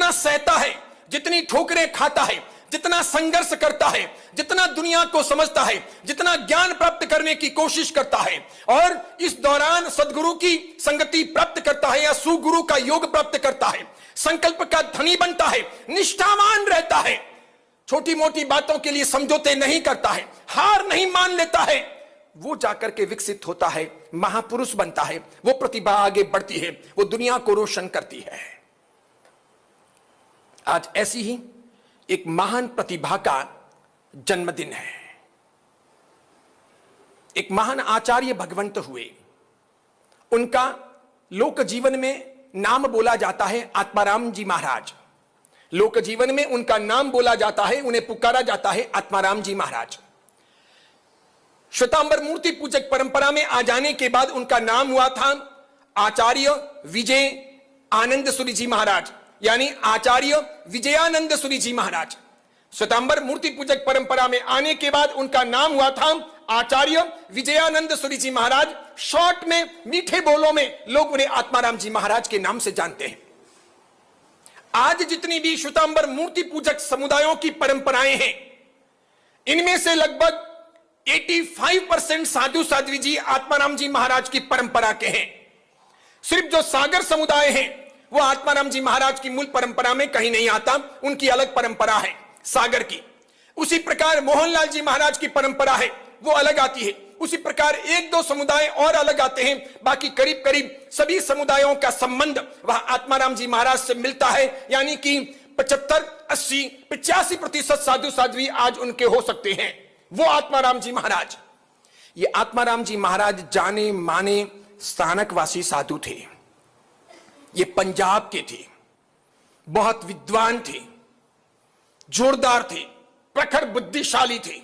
जितना सहता है, जितनी ठोकरें खाता है, जितना संघर्ष करता है, जितना दुनिया को समझता है, जितना ज्ञान प्राप्त करने की कोशिश करता है और इस दौरान सदगुरु की संगति प्राप्त करता है या सुगुरु का योग प्राप्त करता है, संकल्प का धनी बनता है, निष्ठावान रहता है, छोटी मोटी बातों के लिए समझौते नहीं करता है, हार नहीं मान लेता है, वो जाकर के विकसित होता है, महापुरुष बनता है, वो प्रतिभा आगे बढ़ती है, वो दुनिया को रोशन करती है। आज ऐसी ही एक महान प्रतिभा का जन्मदिन है। एक महान आचार्य भगवंत हुए, उनका लोक जीवन में नाम बोला जाता है आत्माराम जी महाराज। लोक जीवन में उनका नाम बोला जाता है, उन्हें पुकारा जाता है आत्माराम जी महाराज। श्वेतांबर मूर्ति पूजक परंपरा में आ जाने के बाद उनका नाम हुआ था आचार्य विजय आनंद सूरी जी महाराज, यानी आचार्य विजयानंद सूरी जी महाराज। श्वेतांबर मूर्ति पूजक परंपरा में आने के बाद उनका नाम हुआ था आचार्य विजयानंद सूरी जी महाराज। शॉर्ट में, मीठे बोलों में लोग उन्हें आत्माराम जी महाराज के नाम से जानते हैं। आज जितनी भी श्वेतांबर मूर्ति पूजक समुदायों की परंपराएं हैं, इनमें से लगभग 85% साधु साध्वी जी आत्माराम जी महाराज की परंपरा के हैं। सिर्फ जो सागर समुदाय है वो आत्माराम जी महाराज की मूल परंपरा में कहीं नहीं आता, उनकी अलग परंपरा है सागर की। उसी प्रकार मोहनलाल जी महाराज की परंपरा है, वो अलग आती है। उसी प्रकार एक दो समुदाय और अलग आते हैं, बाकी करीब करीब सभी समुदायों का संबंध वह आत्माराम जी महाराज से मिलता है। यानी कि 75, 80, 85% साधु साध्वी आज उनके हो सकते हैं, वो आत्माराम जी महाराज। ये आत्माराम जी महाराज जाने माने स्थानकवासी साधु थे। ये पंजाब के थे, बहुत विद्वान थे, जोरदार थे, प्रखर बुद्धिशाली थे।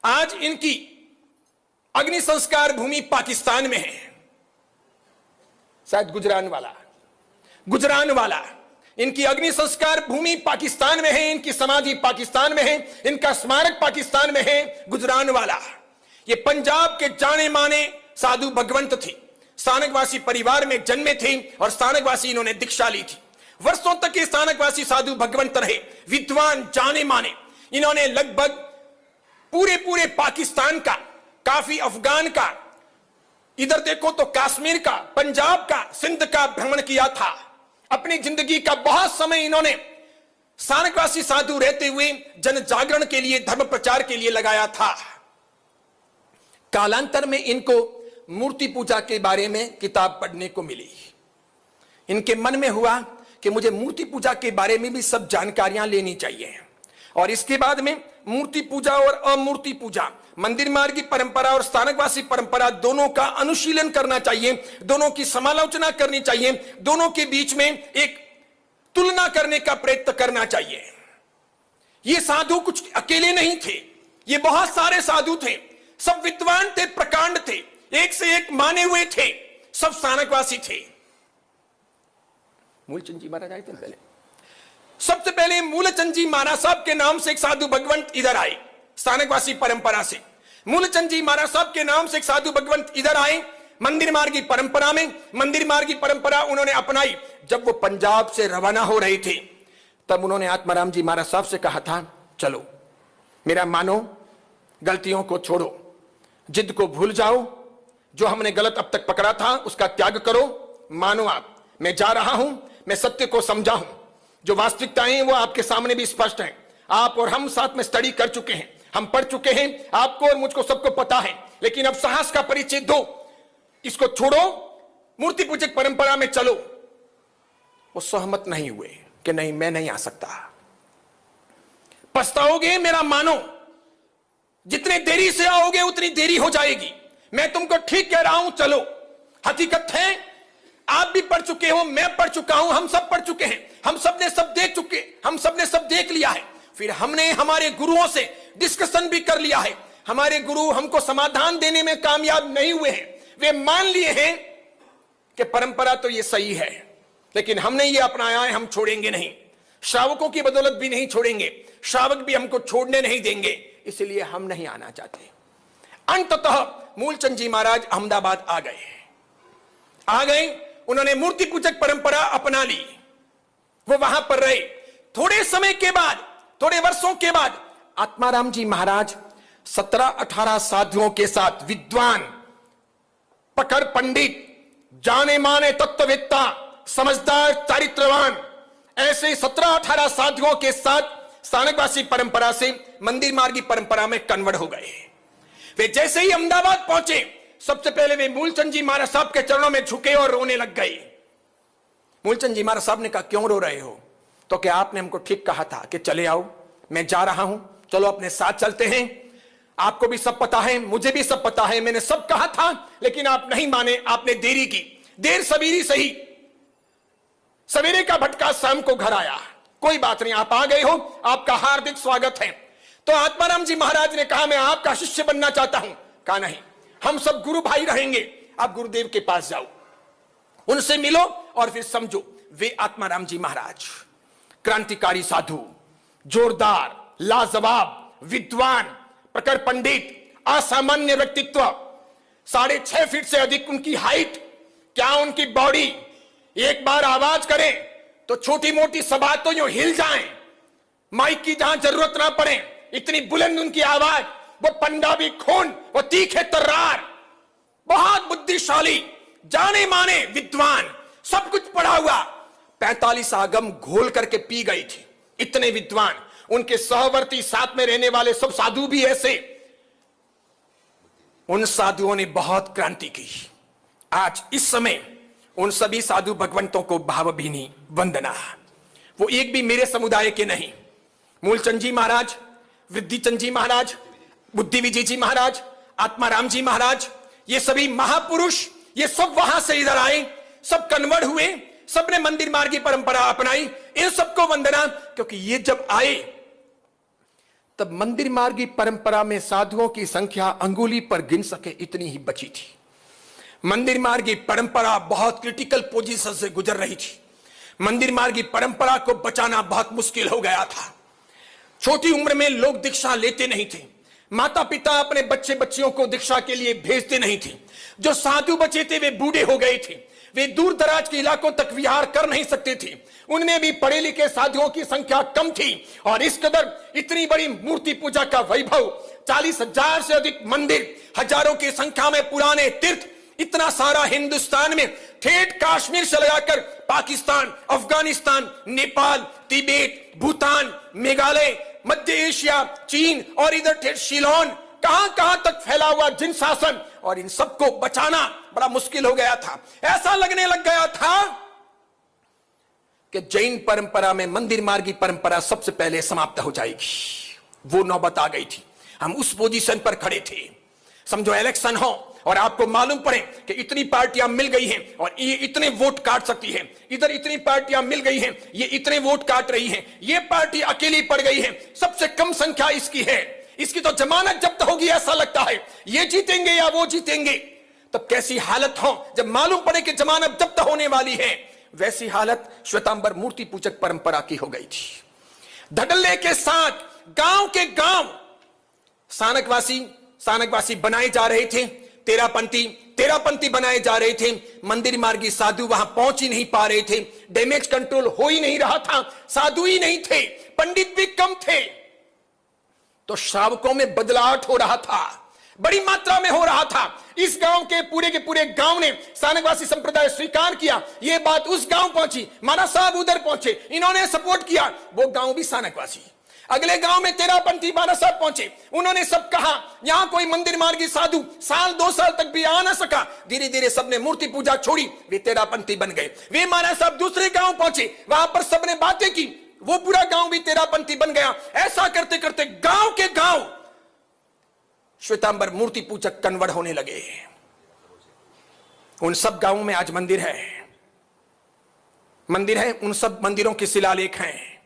आज इनकी अग्नि संस्कार भूमि पाकिस्तान में है, शायद गुजरानवाला। इनकी अग्नि संस्कार भूमि पाकिस्तान में है, इनकी समाधि पाकिस्तान में है, इनका स्मारक पाकिस्तान में है, गुजरानवाला। ये पंजाब के जाने माने साधु भगवंत थे, स्थानकवासी परिवार में जन्मे थे और स्थानकवासी इन्होंने दीक्षा ली थी। वर्षों तक ये स्थानकवासी साधु भगवंत रहे, विद्वान जाने माने। इन्होंने लगभग पूरे पाकिस्तान का, काफी अफगान का, इधर देखो तो कश्मीर का, पंजाब का, सिंध का भ्रमण किया था। अपनी जिंदगी का बहुत समय इन्होंने स्थानकवासी साधु रहते हुए जन जागरण के लिए, धर्म प्रचार के लिए लगाया था। कालांतर में इनको मूर्ति पूजा के बारे में किताब पढ़ने को मिली। इनके मन में हुआ कि मुझे मूर्ति पूजा के बारे में भी सब जानकारियां लेनी चाहिए और इसके बाद में मूर्ति पूजा और अमूर्ति पूजा, मंदिर मार्ग की परंपरा और स्थानकवासी परंपरा दोनों का अनुशीलन करना चाहिए, दोनों की समालोचना करनी चाहिए, दोनों के बीच में एक तुलना करने का प्रयत्न करना चाहिए। ये साधु कुछ अकेले नहीं थे, ये बहुत सारे साधु थे, सब विद्वान थे, प्रकांड थे, एक से एक माने हुए थे, सब स्थानकवासी थे। मूलचंद जी महाराज आए थे पहले। सबसे पहले मूलचंद जी महाराज साहब के नाम से एक साधु भगवंत इधर आए, स्थानकवासी परंपरा से। मूलचंद जी महाराज साहब के नाम से एक साधु भगवंत इधर आए मंदिर मार्ग की परंपरा में। मंदिर मार्ग की परंपरा उन्होंने अपनाई। जब वो पंजाब से रवाना हो रहे थे तब उन्होंने आत्माराम जी महाराज साहब से कहा था, चलो मेरा मानो, गलतियों को छोड़ो, जिद को भूल जाओ, जो हमने गलत अब तक पकड़ा था उसका त्याग करो, मानो आप, मैं जा रहा हूं, मैं सत्य को समझा हूं, जो वास्तविकताएं हैं वो आपके सामने भी स्पष्ट हैं। आप और हम साथ में स्टडी कर चुके हैं, हम पढ़ चुके हैं, आपको और मुझको सबको पता है, लेकिन अब साहस का परिचय दो, इसको छोड़ो, मूर्ति पूजक परंपरा में चलो। वो सहमत नहीं हुए कि नहीं, मैं नहीं आ सकता, पछताओगे मेरा मानो, जितने देरी से आओगे उतनी देरी हो जाएगी, मैं तुमको ठीक कह रहा हूं, चलो। हकीकत है आप भी पढ़ चुके हो, मैं पढ़ चुका हूं, हम सब पढ़ चुके हैं, हम सब ने सब देख चुके, हम सब ने सब देख लिया है। फिर हमने हमारे गुरुओं से डिस्कशन भी कर लिया है, हमारे गुरु हमको समाधान देने में कामयाब नहीं हुए हैं। वे मान लिए हैं कि परंपरा तो ये सही है, लेकिन हमने ये अपनाया है, हम छोड़ेंगे नहीं, श्रावकों की बदौलत भी नहीं छोड़ेंगे, श्रावक भी हमको छोड़ने नहीं देंगे, इसलिए हम नहीं आना चाहते। अंततः मूलचंद जी महाराज अहमदाबाद आ गए। उन्होंने मूर्ति पूजक परंपरा अपना ली। वो वहां पर रहे। थोड़े समय के बाद, थोड़े वर्षों के बाद आत्माराम जी महाराज 17-18 साधुओं के साथ, विद्वान, प्रखर पंडित, जाने माने तत्ववेत्ता, समझदार, चारित्रवान, ऐसे 17-18 साधुओं के साथ स्थानकवासी परंपरा से मंदिर मार्गी परंपरा में कन्वर्ट हो गए। वे जैसे ही अहमदाबाद पहुंचे, सबसे पहले वे मूलचंद जी महाराज साहब के चरणों में झुके और रोने लग गए। मूलचंद जी महाराज साहब ने कहा, क्यों रो रहे हो? तो क्या आपने हमको ठीक कहा था कि चले आओ, मैं जा रहा हूं, चलो अपने साथ चलते हैं। आपको भी सब पता है, मुझे भी सब पता है, मैंने सब कहा था, लेकिन आप नहीं माने, आपने देरी की। देर सवेरी सही, सवेरे का भटका शाम को घर आया। कोई बात नहीं, आप आ गए हो, आपका हार्दिक स्वागत है। तो आत्माराम जी महाराज ने कहा, मैं आपका शिष्य बनना चाहता हूं। कहा नहीं, हम सब गुरु भाई रहेंगे, आप गुरुदेव के पास जाओ, उनसे मिलो और फिर समझो। वे आत्माराम जी महाराज क्रांतिकारी साधु, जोरदार, लाजवाब, विद्वान, प्रखर पंडित, असामान्य व्यक्तित्व, 6.5 फीट से अधिक उनकी हाइट, क्या उनकी बॉडी, एक बार आवाज करें तो छोटी मोटी सभा तो यूं हिल जाएं, माइक की जहां जरूरत ना पड़े, इतनी बुलंद उनकी आवाज, वो पंजाबी खून, वो तीखे तर्रार, बहुत बुद्धिशाली, जाने माने विद्वान, सब कुछ पढ़ा हुआ, 45 आगम घोल करके पी गई थी, इतने विद्वान। उनके सहवर्ती, साथ में रहने वाले सब साधु भी ऐसे। उन साधुओं ने बहुत क्रांति की। आज इस समय उन सभी साधु भगवंतों को भावभीनी वंदना। वो एक भी मेरे समुदाय के नहीं। मूलचंद जी महाराज, वृद्धिचंद जी महाराज, बुद्धि विजय जी महाराज, आत्माराम जी महाराज, ये सभी महापुरुष, ये सब वहां से इधर आए, सब कन्वर्ट हुए, सबने मंदिर मार्गी परंपरा अपनाई। इन सबको वंदना, क्योंकि ये जब आए तब मंदिर मार्गी परंपरा में साधुओं की संख्या अंगुली पर गिन सके इतनी ही बची थी। मंदिर मार्गी परंपरा बहुत क्रिटिकल पोजीशन से गुजर रही थी। मंदिर मार्गी परंपरा को बचाना बहुत मुश्किल हो गया था। छोटी उम्र में लोग दीक्षा लेते नहीं थे। माता पिता अपने बच्चे बच्चियों को दीक्षा के लिए भेजते नहीं थे। जो साधु बचे थे वे बूढ़े हो गए थे, वे दूर दराज के इलाकों तक विहार कर नहीं सकते थे। उनमें भी पढ़े लिखे साधुओं की संख्या कम थी और इस कदर इतनी बड़ी मूर्ति पूजा का वैभव, 40,000 से अधिक मंदिर, हजारों की संख्या में पुराने तीर्थ, इतना सारा हिंदुस्तान में, ठेठ कश्मीर से लगाकर पाकिस्तान, अफगानिस्तान, नेपाल, तिब्बत, भूटान, मेघालय, मध्य एशिया, चीन और इधर ठेठ शिलोन, कहां कहां तक फैला हुआ जिन शासन, और इन सबको बचाना बड़ा मुश्किल हो गया था। ऐसा लगने लग गया था कि जैन परंपरा में मंदिर मार्गी परंपरा सबसे पहले समाप्त हो जाएगी। वो नौबत आ गई थी। हम उस पोजीशन पर खड़े थे। समझो इलेक्शन हो और आपको मालूम पड़े कि इतनी पार्टियां मिल गई हैं और ये इतने वोट काट सकती है, इधर इतनी पार्टियां मिल गई हैं, ये इतने वोट काट रही हैं, ये पार्टी अकेली पड़ गई है, सबसे कम संख्या इसकी है, इसकी तो जमानत जब्त होगी ऐसा लगता है, ये जीतेंगे या वो जीतेंगे। तब कैसी हालत हो जब मालूम पड़े कि जमानत जब्त होने वाली है। वैसी हालत श्वेतांबर मूर्ति पूजक परंपरा की हो गई थी। धड़ल्ले के साथ गांव के गांव स्थानकवासी बनाए जा रहे थे, तेरापंथी बनाए जा रहे थे। मंदिर मार्गी साधु वहां पहुंच ही नहीं पा रहे थे, डैमेज कंट्रोल हो ही नहीं रहा था, साधु ही नहीं थे, पंडित भी कम थे। तो श्रावकों में बदलाव हो रहा था, बड़ी मात्रा में हो रहा था। इस गांव के पूरे गांव ने स्थानकवासी संप्रदाय स्वीकार किया। यह बात उस गांव पहुंची, महाराज साहब उधर पहुंचे, इन्होंने सपोर्ट किया, वो गांव भी स्थानकवासी। अगले गांव में तेरापंथी महाराज साहब पहुंचे, उन्होंने सब कहा। यहां कोई मंदिर मार्गी साधु साल 2 साल तक भी आ ना सका। धीरे धीरे सबने मूर्ति पूजा छोड़ी, वे तेरापंथी बन गए। वे महाराज साहब दूसरे गांव पहुंचे, वहां पर सबने बातें की, वो पूरा गांव भी तेरापंथी बन गया। ऐसा करते करते गांव के गांव श्वेतांबर मूर्ति पूजक कन्वर्ट होने लगे। उन सब गांवों में आज मंदिर है, उन सब मंदिरों के शिलालेख हैं।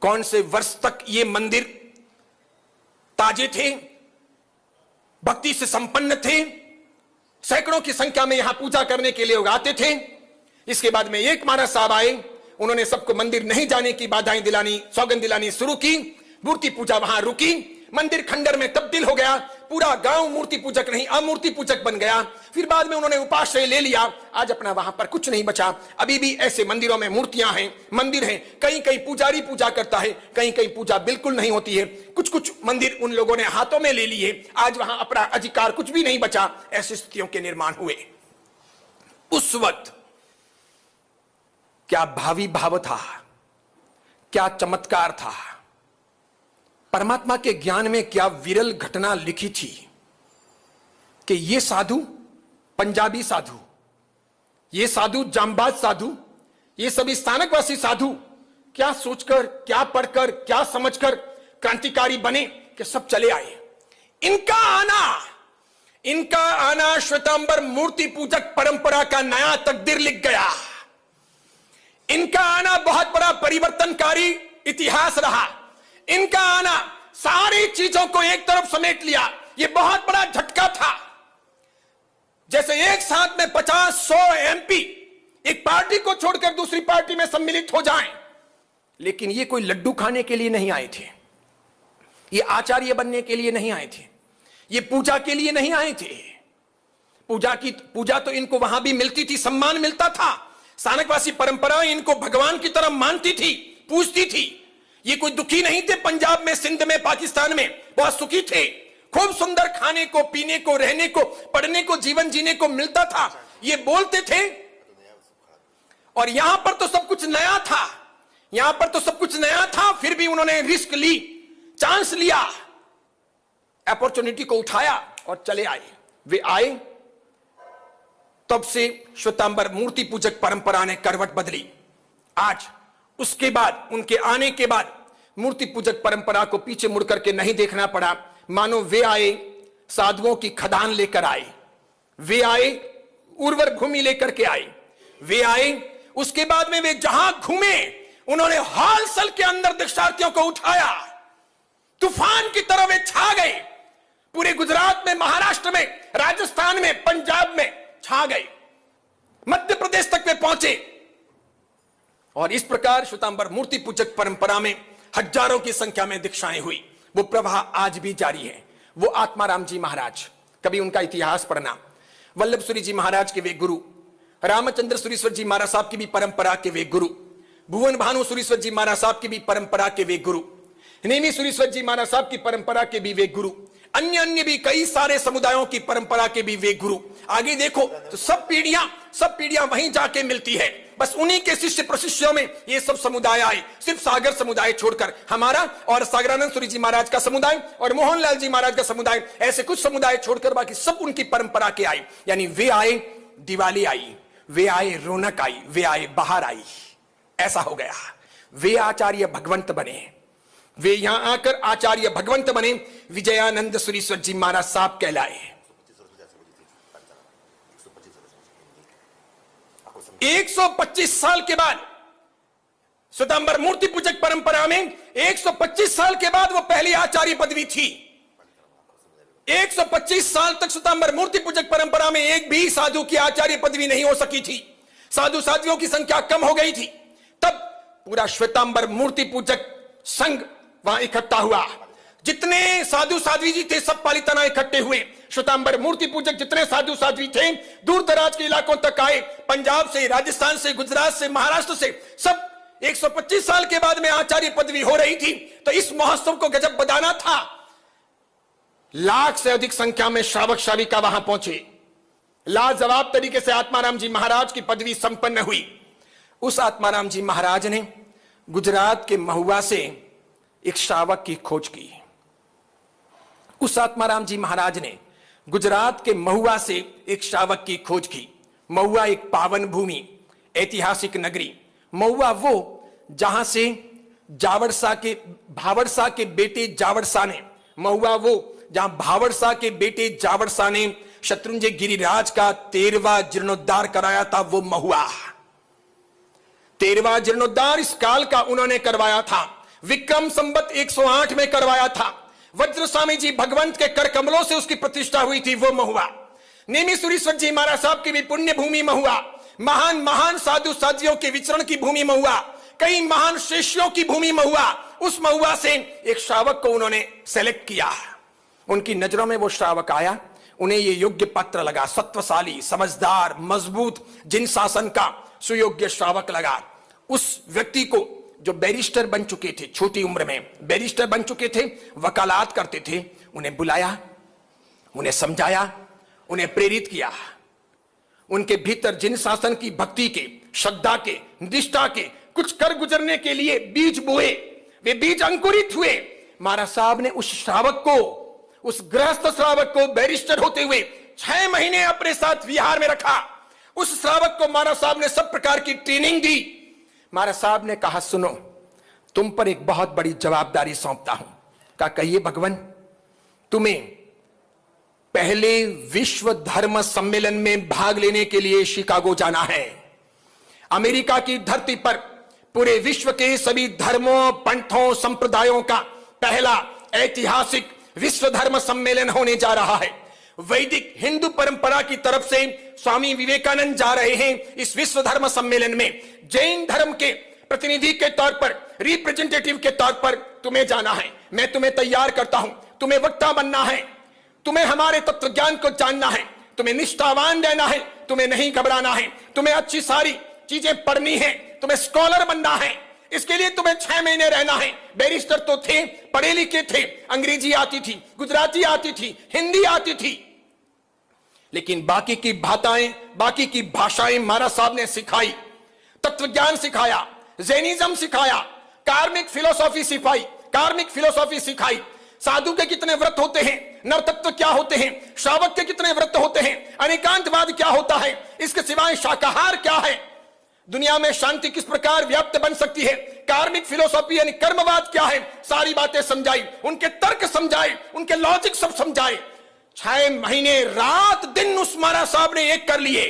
कौन से वर्ष तक ये मंदिर ताजे थे, भक्ति से संपन्न थे, सैकड़ों की संख्या में यहां पूजा करने के लिए लोग आते थे। इसके बाद में एक महाराज साहब आए, उन्होंने सबको मंदिर नहीं जाने की बाधाएं दिलानी, सौगंध दिलानी शुरू की। मूर्ति पूजा वहां रुकी, मंदिर खंडर में तब्दील हो गया। पूरा गांव मूर्ति पूजक नहीं अमूर्ति पूजक बन गया। फिर बाद में उन्होंने उपाश्रय ले लिया, आज अपना वहां पर कुछ नहीं बचा। अभी भी ऐसे मंदिरों में मूर्तियां हैं, मंदिर हैं, कहीं कहीं पुजारी पूजा करता है, कहीं कहीं पूजा बिल्कुल नहीं होती है। कुछ कुछ मंदिर उन लोगों ने हाथों में ले लिए, आज वहां अपना अधिकार कुछ भी नहीं बचा। ऐसी स्थितियों के निर्माण हुए। उस वक्त क्या भावी भाव था, क्या चमत्कार था, परमात्मा के ज्ञान में क्या विरल घटना लिखी थी कि ये साधु, पंजाबी साधु, ये साधु जांबाज साधु, ये सभी स्थानकवासी साधु क्या सोचकर, क्या पढ़कर, क्या समझकर क्रांतिकारी बने कि सब चले आए। इनका आना श्वेतांबर मूर्ति पूजक परंपरा का नया तकदीर लिख गया। इनका आना बहुत बड़ा परिवर्तनकारी इतिहास रहा। इनका आना सारी चीजों को एक तरफ समेट लिया। यह बहुत बड़ा झटका था। जैसे एक साथ में 50-100 एमपी एक पार्टी को छोड़कर दूसरी पार्टी में सम्मिलित हो जाएं। लेकिन ये कोई लड्डू खाने के लिए नहीं आए थे, ये आचार्य बनने के लिए नहीं आए थे, ये पूजा के लिए नहीं आए थे। पूजा तो इनको वहां भी मिलती थी, सम्मान मिलता था। स्थानकवासी परंपरा इनको भगवान की तरह मानती थी, पूजती थी। ये कोई दुखी नहीं थे। पंजाब में, सिंध में, पाकिस्तान में बहुत सुखी थे। खूब सुंदर खाने को, पीने को, रहने को, पढ़ने को, जीवन जीने को मिलता था। ये बोलते थे। और यहां पर तो सब कुछ नया था, यहां पर तो सब कुछ नया था। फिर भी उन्होंने रिस्क ली, चांस लिया, अपॉर्चुनिटी को उठाया और चले आए। वे आए, तब से श्वेतांबर मूर्ति पूजक परंपरा ने करवट बदली। आज उसके बाद, उनके आने के बाद मूर्ति पूजक परंपरा को पीछे मुड़ करके नहीं देखना पड़ा। मानो वे आए, साधुओं की खदान लेकर आए, वे आए, उर्वर भूमि लेकर के आए, वे आए। उसके बाद में वे जहां घूमे, उन्होंने हॉलसेल के अंदर दीक्षार्थियों को उठाया। तूफान की तरह वे छा गए। पूरे गुजरात में, महाराष्ट्र में, राजस्थान में, पंजाब में छा गए, मध्य प्रदेश तक वे पहुंचे। और इस प्रकार श्वेतांबर मूर्ति पूजक परंपरा में हजारों की संख्या में दीक्षाएं हुई। वो प्रवाह आज भी जारी है। वो आत्माराम जी महाराज, कभी उनका इतिहास पढ़ना। वल्लभ सूरी जी महाराज के वे गुरु, रामचंद्र सुरीश्वर जी महाराज साहब की भी परंपरा के वे गुरु, भुवन भानु सुरीश्वर जी महाराज साहब की भी परंपरा के वे गुरु, नेमी सुरीश्वर जी महाराज साहब की परंपरा के भी वे गुरु, अन्य भी कई सारे समुदायों की परंपरा के भी वे गुरु। आगे देखो तो सब पीढ़ियां वहीं जाके मिलती है। बस उन्हीं के शिष्य प्रशिष्यों में ये सब समुदाय आए। सिर्फ सागर समुदाय छोड़कर, हमारा और सागरानंद सूरी जी महाराज का समुदाय और मोहनलाल जी महाराज का समुदाय, ऐसे कुछ समुदाय छोड़कर बाकी सब उनकी परंपरा के आए। यानी वे आए, दिवाली आई, वे आए, रौनक आई, वे आए, बाहर आई। ऐसा हो गया। वे आचार्य भगवंत बने। वे यहां आकर आचार्य भगवंत बने। विजयानंद सुरीश्वर जी महाराज साहब कहलाए। 125 साल के बाद श्वेतांबर मूर्ति पूजक परंपरा में 125 साल के बाद वो पहली आचार्य पदवी थी। 125 साल तक श्वेतांबर मूर्ति पूजक परंपरा में एक भी साधु की आचार्य पदवी नहीं हो सकी थी। साधु साध्वियों की संख्या कम हो गई थी। तब पूरा श्वेतांबर मूर्ति पूजक संघ वहां इकट्ठा हुआ। जितने साधु साध्वी जी थे सब पालिताना इकट्ठे हुए। श्वेतांबर मूर्ति पूजक जितने साधु साध्वी थे दूर दराज के इलाकों तक आए। पंजाब से, राजस्थान से, गुजरात से, महाराष्ट्र से, सब 125 साल के बाद में आचार्य पदवी हो रही थी। तो इस महोत्सव को गजब बजाना था। लाख से अधिक संख्या में श्रावक श्राविका वहां पहुंचे। लाजवाब तरीके से आत्माराम जी महाराज की पदवी संपन्न हुई। उस आत्माराम जी महाराज ने गुजरात के महुआ से एक श्रावक की खोज की। उस आत्माराम जी महाराज ने गुजरात के महुआ से एक श्रावक की खोज की। महुआ एक पावन भूमि, ऐतिहासिक नगरी। महुआ वो जहां से भावड़सा के बेटे जावड़सा ने, महुआ वो जहां भावड़सा के बेटे जावड़सा ने शत्रुंजय गिरिराज का 13वां जीर्णोद्धार कराया था। वो महुआ 13वां जीर्णोद्धार इस काल का उन्होंने करवाया था। विक्रम संवत 108 में करवाया था। वज्र स्वामी जी भगवंत के कर कमलों से उसकी प्रतिष्ठा हुई थी। वो महुआ। नेमी सुरीश्वर जी महाराज साहब की भी पुण्य भूमि महुआ। महान महान साधु साध्वियों के विचरण की भूमि महुआ। कई महान शिष्यों की भूमि महुआ। उस महुआ से एक श्रावक को उन्होंने सेलेक्ट किया। उनकी नजरों में वो श्रावक आया, उन्हें ये योग्य पात्र लगा, सत्वशाली, समझदार, मजबूत, जिन शासन का सुयोग्य श्रावक लगा। उस व्यक्ति को जो बैरिस्टर बन चुके थे, छोटी उम्र में बैरिस्टर बन चुके थे, वकालत करते थे, उन्हें बुलाया, उन्हें समझाया, उन्हें प्रेरित किया। उनके भीतर जिन शासन की भक्ति के, श्रद्धा के, निष्ठा के कुछ कर गुजरने के लिए बीज बोए, वे बीज अंकुरित हुए। महाराज साहब ने उस श्रावक को, उस गृहस्थ श्रावक को बैरिस्टर होते हुए 6 महीने अपने साथ विहार में रखा। उस श्रावक को महाराज साहब ने सब प्रकार की ट्रेनिंग दी। महाराज साहब ने कहा, सुनो, तुम पर एक बहुत बड़ी जवाबदारी सौंपता हूं। कहा, कहिए भगवान। तुम्हें पहले विश्व धर्म सम्मेलन में भाग लेने के लिए शिकागो जाना है। अमेरिका की धरती पर पूरे विश्व के सभी धर्मों, पंथों, संप्रदायों का पहला ऐतिहासिक विश्व धर्म सम्मेलन होने जा रहा है। वैदिक हिंदू परंपरा की तरफ से स्वामी विवेकानंद जा रहे हैं इस विश्व धर्म सम्मेलन में। जैन धर्म के प्रतिनिधि के तौर पर, रिप्रेजेंटेटिव के तौर पर तुम्हें जाना है। मैं तुम्हें तैयार करता हूं। तुम्हें वक्ता बनना है, तुम्हें हमारे तत्व ज्ञान को जानना है, तुम्हें निष्ठावान रहना है, तुम्हें नहीं घबराना है, तुम्हें अच्छी सारी चीजें पढ़नी है, तुम्हें स्कॉलर बनना है। इसके लिए तुम्हें 6 महीने रहना है। बैरिस्टर तो थे, पढ़े लिखे थे, अंग्रेजी आती थी, गुजराती आती थी, हिंदी आती थी, लेकिन बाकी की भाषाएं, बाकी की भाषाएं महाराज साहब ने सिखाई। तत्वज्ञान सिखाया, जैनिज्म सिखाया, कार्मिक फिलोसॉफी सिखाई। साधु के कितने व्रत होते हैं, नवतत्व क्या होते हैं, श्रावक के कितने व्रत होते हैं, अनेकांतवाद क्या होता है, इसके सिवाय शाकाहार क्या है, दुनिया में शांति किस प्रकार व्याप्त बन सकती है, कार्मिक फिलोसॉफी यानी कर्मवाद क्या है, सारी बातें समझाई, उनके तर्क समझाए, उनके लॉजिक सब समझाए। 6 महीने रात दिन उस महाराज साहब ने एक कर लिए।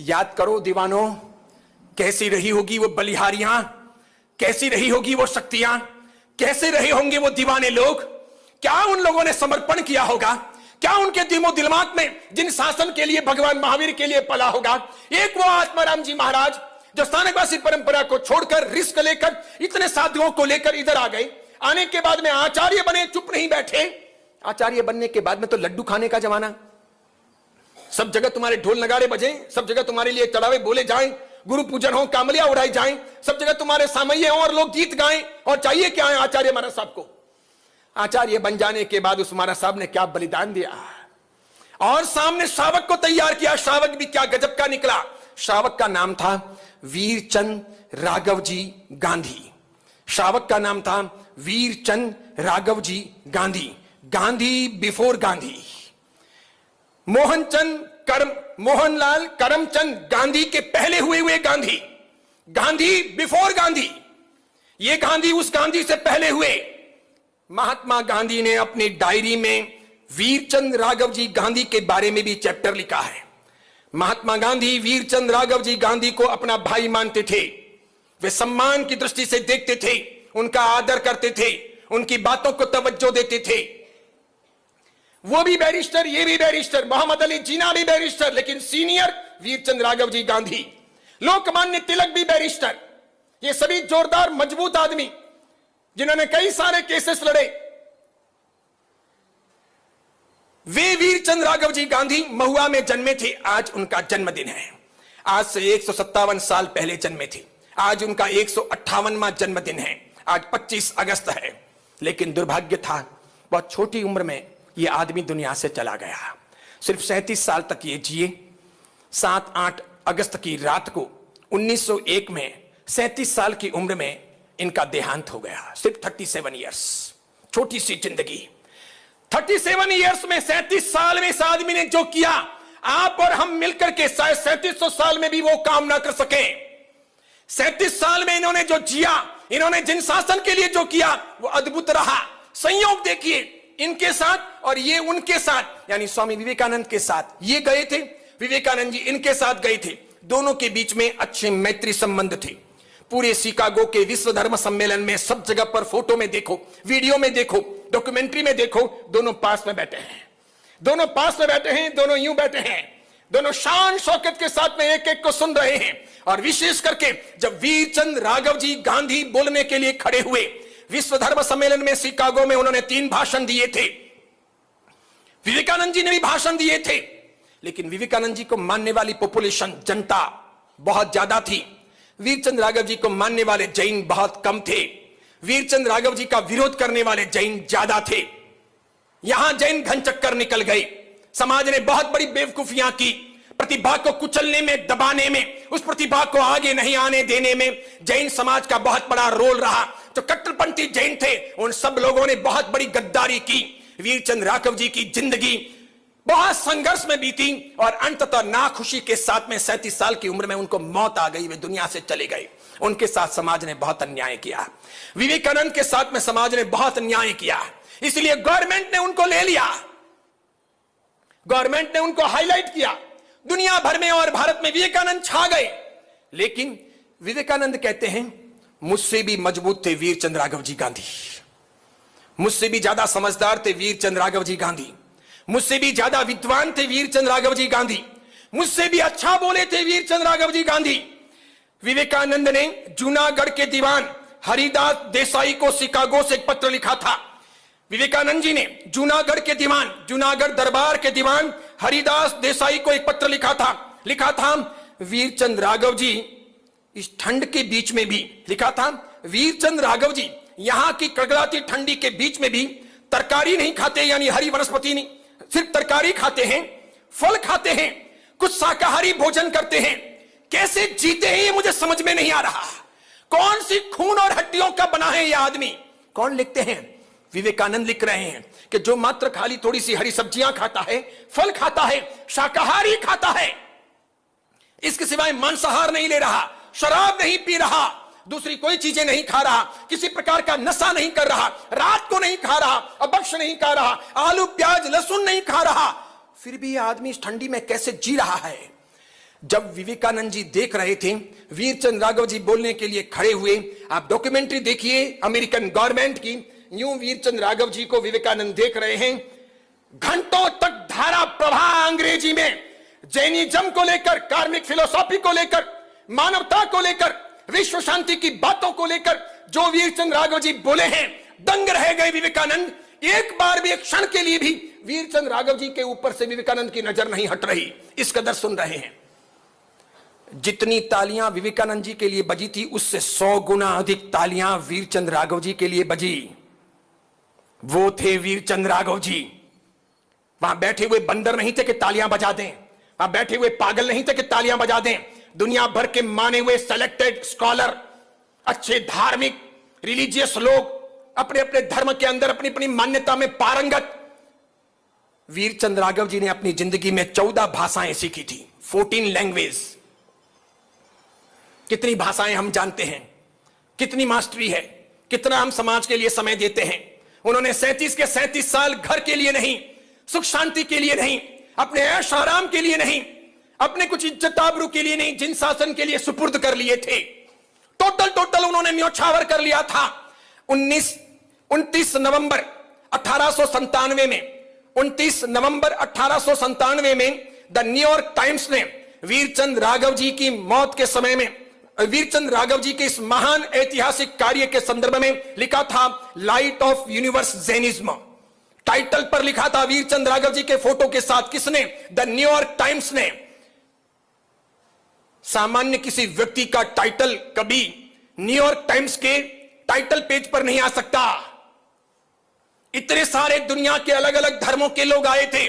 याद करो दीवानों, कैसी रही होगी वो बलिहारियां, कैसी रही होगी वो शक्तियां, कैसे रहे होंगे वो दीवाने लोग। क्या उन लोगों ने समर्पण किया होगा, क्या उनके दिमाग में जिन शासन के लिए भगवान महावीर के लिए पला होगा। एक वो आत्माराम जी महाराज जो स्थानकवासी परंपरा को छोड़कर रिस्क लेकर इतने साधुओं को लेकर इधर आ गए। आने के बाद में आचार्य बने, चुप नहीं बैठे। आचार्य बनने के बाद में तो लड्डू खाने का जमाना, सब जगह तुम्हारे ढोल नगाड़े बजे, सब जगह तुम्हारे लिए चढ़ावे बोले जाएं, गुरु पूजन हो, कामलियां उड़ाई जाएं, सब जगह तुम्हारे सामय्य हो और लोग गीत गाएं। और चाहिए क्या है आचार्य महाराज साहब को। आचार्य बन जाने के बाद उस महाराज साहब ने क्या बलिदान दिया और सामने श्रावक को तैयार किया। श्रावक भी क्या गजब का निकला। श्रावक का नाम था वीरचंद राघव जी गांधी। श्रावक का नाम था वीरचंद राघव जी गांधी। गांधी बिफोर गांधी। मोहनलाल करमचंद गांधी के पहले हुए गांधी। गांधी बिफोर गांधी। ये गांधी उस गांधी से पहले हुए। महात्मा गांधी ने अपनी डायरी में वीरचंद राघव जी गांधी के बारे में भी चैप्टर लिखा है। महात्मा गांधी वीरचंद राघव जी गांधी को अपना भाई मानते थे। वे सम्मान की दृष्टि से देखते थे, उनका आदर करते थे, उनकी बातों को तवज्जो देते थे। वो भी बैरिस्टर, ये भी बैरिस्टर, मोहम्मद अली जिन्ना भी बैरिस्टर, लेकिन सीनियर वीरचंद राघव जी गांधी। लोकमान्य तिलक भी बैरिस्टर। ये सभी जोरदार मजबूत आदमी जिन्होंने कई सारे केसेस लड़े। वे वीरचंद राघव जी गांधी महुआ में जन्मे थे। आज उनका जन्मदिन है। आज से 157 साल पहले जन्मे थे। आज उनका 158वां जन्मदिन है। आज 25 अगस्त है। लेकिन दुर्भाग्य था, बहुत छोटी उम्र में यह आदमी दुनिया से चला गया। सिर्फ 37 साल तक ये जिए। 7-8 अगस्त की रात को 1901 में 37 साल की उम्र में इनका देहांत हो गया। सिर्फ 37 ईयर्स, छोटी सी जिंदगी। 37 ईयर्स में 37 साल में इस आदमी ने जो किया, आप और हम मिलकर के शायद 3700 साल में भी वो काम ना कर सके। 37 साल में इन्होंने जो जिया, इन्होंने जिन शासन के लिए जो किया, वो अद्भुत रहा। संयोग देखिए, इनके साथ और ये उनके साथ, यानी स्वामी विवेकानंद के साथ ये गए थे, विवेकानंद जी इनके साथ गए थे। दोनों के बीच में अच्छे मैत्री संबंध थे। पूरे शिकागो के विश्व धर्म सम्मेलन में सब जगह पर फोटो में देखो, वीडियो में देखो, डॉक्यूमेंट्री में देखो, दोनों पास में बैठे हैं। दोनों पास में बैठे हैं, दोनों यूं बैठे हैं, दोनों शान शौकत के साथ में एक एक को सुन रहे हैं। और विशेष करके जब वीरचंद राघव जी गांधी बोलने के लिए खड़े हुए, विश्व धर्म सम्मेलन में शिकागो में उन्होंने 3 भाषण दिए थे। विवेकानंद जी ने भी भाषण दिए थे, लेकिन विवेकानंद जी को मानने वाली पॉपुलेशन, जनता बहुत ज्यादा थी। वीरचंद राघव जी को मानने वाले जैन बहुत कम थे। वीरचंद राघव जी का विरोध करने वाले जैन ज्यादा थे। यहां जैन घन चक्कर निकल गए। समाज ने बहुत बड़ी बेवकूफियां की। प्रतिभा को कुचलने में, दबाने में, उस प्रतिभा को आगे नहीं आने देने में जैन समाज का बहुत बड़ा रोल रहा। जो कट्टरपंथी जैन थे, उन सब लोगों ने बहुत बड़ी गद्दारी की। वीरचंद राघव जी की जिंदगी बहुत संघर्ष में बीती और अंततः नाखुशी के साथ में 37 साल की उम्र में उनको मौत आ गई, वे दुनिया से चले गए। उनके साथ समाज ने बहुत अन्याय किया। विवेकानंद के साथ में समाज ने बहुत अन्याय किया, इसलिए गवर्नमेंट ने उनको ले लिया, गवर्नमेंट ने उनको हाईलाइट किया दुनिया भर में और भारत में विवेकानंद छा गए। लेकिन विवेकानंद कहते हैं, मुझसे भी मजबूत थे वीरचंद राघव जी गांधी, मुझसे भी ज्यादा समझदार थे वीरचंद राघव जी गांधी, मुझसे भी ज्यादा विद्वान थे वीरचंद राघव जी गांधी, मुझसे भी अच्छा बोले थे वीरचंद राघव जी गांधी। विवेकानंद ने जूनागढ़ के दीवान हरिदास देसाई को शिकागो से एक पत्र लिखा था। विवेकानंद जी ने जूनागढ़ के दीवान, जूनागढ़ दरबार के दीवान हरिदास देसाई को एक पत्र लिखा था वीरचंद राघव जी इस ठंड के बीच में भी, लिखा था वीरचंद राघव जी यहां की कड़कड़ाती ठंडी के बीच में भी तरकारी नहीं खाते, यानी हरी वनस्पति नहीं, सिर्फ तरकारी खाते हैं, फल खाते हैं, कुछ शाकाहारी भोजन करते हैं। कैसे जीते हैं ये मुझे समझ में नहीं आ रहा। कौन सी खून और हड्डियों का बना है यह आदमी? कौन लिखते हैं? विवेकानंद लिख रहे हैं कि जो मात्र खाली थोड़ी सी हरी सब्जियां खाता है, फल खाता है, शाकाहारी खाता है, इसके सिवाय मांसाहार नहीं ले रहा, शराब नहीं पी रहा, दूसरी कोई चीजें नहीं खा रहा, किसी प्रकार का नशा नहीं कर रहा, रात को नहीं खा रहा, अभक्ष नहीं खा रहा, आलू प्याज लहसुन नहीं खा रहा, फिर भी यह आदमी इस ठंडी में कैसे जी रहा है। जब विवेकानंद जी देख रहे थे, वीरचंद राघव जी बोलने के लिए खड़े हुए। आप डॉक्यूमेंट्री देखिए अमेरिकन गवर्नमेंट की, यूं वीरचंद राघव जी को विवेकानंद देख रहे हैं। घंटों तक धारा प्रवाह अंग्रेजी में जैनिज्म को लेकर, कार्मिक फिलोसॉफी को लेकर, मानवता को लेकर, विश्व शांति की बातों को लेकर जो वीरचंद राघव जी बोले हैं, दंग रह गए विवेकानंद। एक बार भी, एक क्षण के लिए भी वीरचंद राघव जी के ऊपर से विवेकानंद की नजर नहीं हट रही, इस कदर सुन रहे हैं। जितनी तालियां विवेकानंद जी के लिए बजी थी, उससे 100 गुना अधिक तालियां वीरचंद राघव जी के लिए बजी। वो थे वीरचंद राघव जी। वहां बैठे हुए बंदर नहीं थे कि तालियां बजा दें, वहां बैठे हुए पागल नहीं थे कि तालियां बजा दें। दुनिया भर के माने हुए सेलेक्टेड स्कॉलर, अच्छे धार्मिक रिलीजियस लोग, अपने अपने धर्म के अंदर अपनी अपनी मान्यता में पारंगत। वीरचंद राघव जी ने अपनी जिंदगी में 14 भाषाएं सीखी थी, 14 लैंग्वेज। कितनी भाषाएं हम जानते हैं, कितनी मास्टरी है, कितना हम समाज के लिए समय देते हैं। उन्होंने 37 के 37 साल घर के लिए नहीं, सुख शांति के लिए नहीं, अपने ऐश आराम के लिए नहीं, अपने कुछ इज्जत आबरू के लिए नहीं, जिन शासन के लिए सुपुर्द कर लिए थे। टोटल उन्होंने न्योछावर कर लिया था। 29 नवंबर 1897 में, 29 नवंबर 1897 में द न्यूयॉर्क टाइम्स ने वीरचंद राघव जी की मौत के समय में, वीरचंद राघव जी के इस महान ऐतिहासिक कार्य के संदर्भ में लिखा था light of universe Jainism. Title पर लिखा था वीरचंद राघव जी के फोटो के साथ। किसने? द न्यूयॉर्क टाइम्स ने। सामान्य किसी व्यक्ति का टाइटल कभी न्यूयॉर्क टाइम्स के टाइटल पेज पर नहीं आ सकता। इतने सारे दुनिया के अलग अलग धर्मों के लोग आए थे,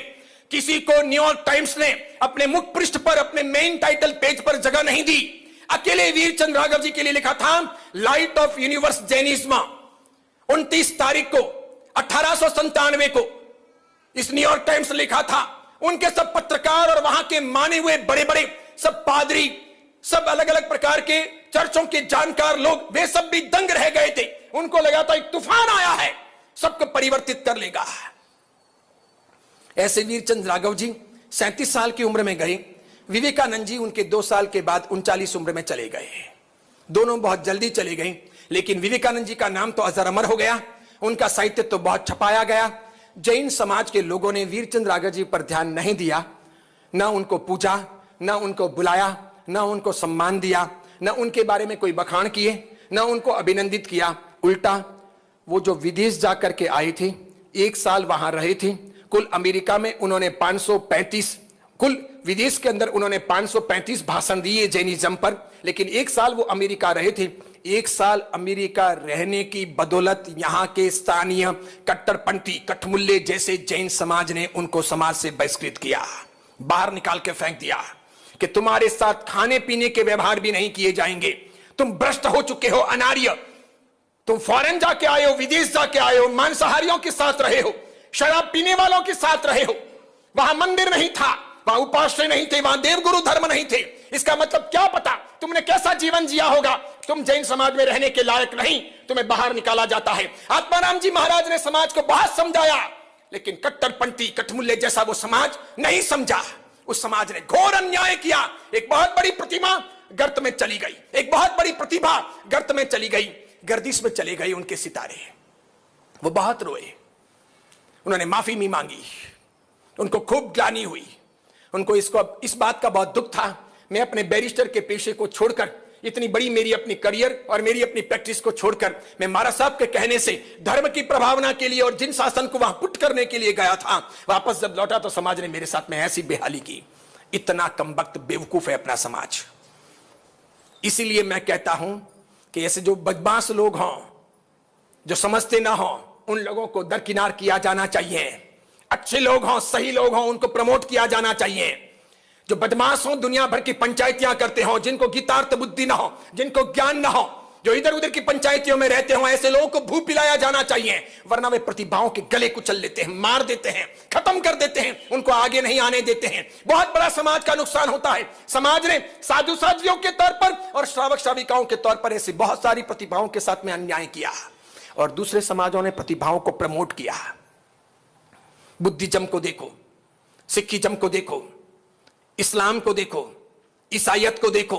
किसी को न्यूयॉर्क टाइम्स ने अपने मुख पृष्ठ पर, अपने मेन टाइटल पेज पर जगह नहीं दी। अकेले वीरचंद राघव जी के लिए लिखा था लाइट ऑफ यूनिवर्स जैनिज्म। 29 तारीख को 1897 को इस न्यूयॉर्क टाइम्स ने लिखा था। उनके सब पत्रकार और वहां के माने हुए बड़े बड़े सब पादरी, सब अलग अलग प्रकार के चर्चों के जानकार लोग, वे सब भी दंग रह गए थे। उनको लगा था एक तूफान आया है, सबको परिवर्तित कर लेगा। ऐसे वीरचंद राघव जी 37 साल की उम्र में गए। विवेकानंद जी उनके 2 साल के बाद 39 उम्र में चले गए। दोनों बहुत जल्दी चले गए, लेकिन विवेकानंद जी का नाम तो अजर अमर हो गया, उनका साहित्य तो बहुत छपाया गया। जैन समाज के लोगों ने वीरचंद राघव जी पर ध्यान नहीं दिया, ना उनको पूजा, ना उनको बुलाया, ना उनको सम्मान दिया, ना उनके बारे में कोई बखान किए, ना उनको अभिनंदित किया। उल्टा वो जो विदेश जाकर के आए थे, 1 साल वहां रहे थे, कुल अमेरिका में उन्होंने 535, कुल विदेश के अंदर उन्होंने 535 भाषण दिए जैनिज्म पर, लेकिन 1 साल वो अमेरिका रहे थे। 1 साल अमेरिका रहने की बदौलत यहां के स्थानीय कट्टरपंथी कठमुल्ले जैसे जैन समाज ने उनको समाज से बहिष्कृत किया, बाहर निकाल के फेंक दिया कि तुम्हारे साथ खाने पीने के व्यवहार भी नहीं किए जाएंगे, तुम भ्रष्ट हो चुके हो, अनार्य, तुम फॉरेन जाके आए हो, विदेश जाके आए हो, मांसाहारियों के साथ रहे हो, शराब पीने वालों के साथ रहे हो, वहां मंदिर नहीं था, वहां उपास्य नहीं थे, वहां देवगुरु धर्म नहीं थे। इसका मतलब क्या पता तुमने कैसा जीवन जिया होगा, तुम जैन समाज में रहने के लायक नहीं, तुम्हें बाहर निकाला जाता है। आत्माराम जी महाराज ने समाज को बहुत समझाया, लेकिन कट्टरपंथी कठमुल्ले जैसा वो समाज नहीं समझा। उस समाज ने घोर अन्याय किया। एक बहुत बड़ी प्रतिमा गर्त में चली गई, एक बहुत बड़ी प्रतिभा गर्त में चली गई, गर्दिश में चले गए उनके सितारे। वो बहुत रोए, उन्होंने माफी भी मांगी, उनको खूब ग्लानि हुई, उनको इस बात का बहुत दुख था, मैं अपने बैरिस्टर के पेशे को छोड़कर, इतनी बड़ी मेरी अपनी करियर और मेरी अपनी प्रैक्टिस को छोड़कर मैं महाराज साहब के कहने से धर्म की प्रभावना के लिए और जिन शासन को वहां पुट करने के लिए गया था, वापस जब लौटा तो समाज ने मेरे साथ में ऐसी बेहाली की। इतना कमबख्त बेवकूफ है अपना समाज। इसीलिए मैं कहता हूं कि ऐसे जो बदमाश लोग हों, जो समझते ना हों, उन लोगों को दरकिनार किया जाना चाहिए। अच्छे लोग हों, सही लोग हों, उनको प्रमोट किया जाना चाहिए। जो बदमाश हों, दुनिया भर की पंचायतियां करते हों, जिनको गीतार्थ बुद्धि ना हो, जिनको ज्ञान ना हो, जो इधर उधर की पंचायतियों में रहते हों, ऐसे लोगों को भू पिलाया जाना चाहिए, वरना वे प्रतिभाओं के गले कुचल लेते हैं, मार देते हैं, खत्म कर देते हैं, उनको आगे नहीं आने देते हैं। बहुत बड़ा समाज का नुकसान होता है। समाज ने साधु साध्वियों के तौर पर और श्रावक श्राविकाओं के तौर पर ऐसी बहुत सारी प्रतिभाओं के साथ में अन्याय किया, और दूसरे समाजों ने प्रतिभाओं को प्रमोट किया। बुद्धिज्म को देखो, सिखिज्म को देखो, इस्लाम को देखो, ईसाईयत को देखो।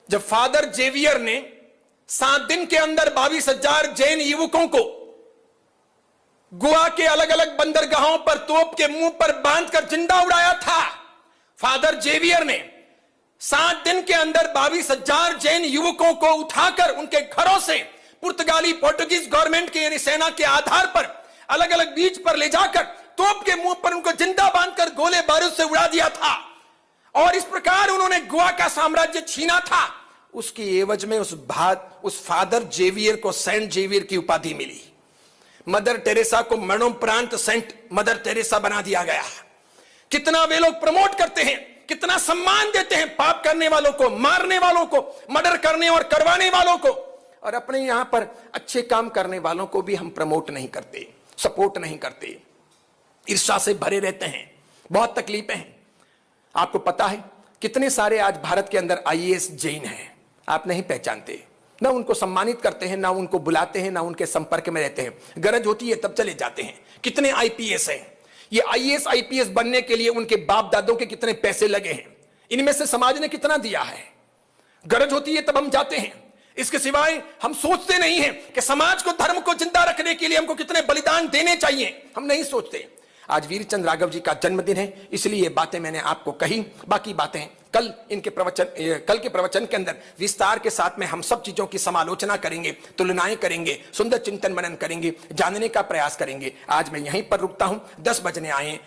जब फादर जेवियर ने 7 दिन के अंदर 22,000 जैन युवकों को गोवा के अलग अलग बंदरगाहों पर तोप के मुंह पर बांधकर जिंदा उड़ाया था, फादर जेवियर ने 7 दिन के अंदर 22,000 जैन युवकों को उठाकर उनके घरों से पुर्तगाली पोर्टुगीज गवर्नमेंट के यानी सेना के आधार पर अलग अलग बीच पर ले जाकर तोप के मुंह पर उनको जिंदा बांधकर गोले बारूद से उड़ा दिया था। और इस प्रकार उन्होंने गोवा का साम्राज्य छीना था। उसकी एवज में उस फादर जेवियर को सेंट जेवियर की उपाधि मिली। मदर टेरेसा को मरणोपरांत सेंट मदर टेरेसा बना दिया गया। कितना वे लोग प्रमोट करते हैं, कितना सम्मान देते हैं पाप करने वालों को, मारने वालों को, मर्डर करने और करवाने वालों को, और अपने यहां पर अच्छे काम करने वालों को भी हम प्रमोट नहीं करते, सपोर्ट नहीं करते, ईर्ष्या से भरे रहते हैं। बहुत तकलीफें हैं। आपको पता है कितने सारे आज भारत के अंदर आईएएस जैन हैं, आप नहीं पहचानते, ना उनको सम्मानित करते हैं, ना उनको बुलाते हैं, ना उनके संपर्क में रहते हैं। गरज होती है तब चले जाते हैं। कितने आईपीएस हैं, ये आईएएस आईपीएस बनने के लिए उनके बाप दादों के कितने पैसे लगे हैं, इनमें से समाज ने कितना दिया है। गरज होती है तब हम जाते हैं। इसके सिवाय हम सोचते नहीं हैं कि समाज को, धर्म को जिंदा रखने के लिए हमको कितने बलिदान देने चाहिए, हम नहीं सोचते। आज वीरचंद राघव जी का जन्मदिन है, इसलिए ये बातें मैंने आपको कही। बाकी बातें कल के प्रवचन के अंदर विस्तार के साथ में हम सब चीजों की समालोचना करेंगे, तुलनाएं करेंगे, सुंदर चिंतन मनन करेंगे, जानने का प्रयास करेंगे। आज मैं यहीं पर रुकता हूं, 10 बजने आए। यहीं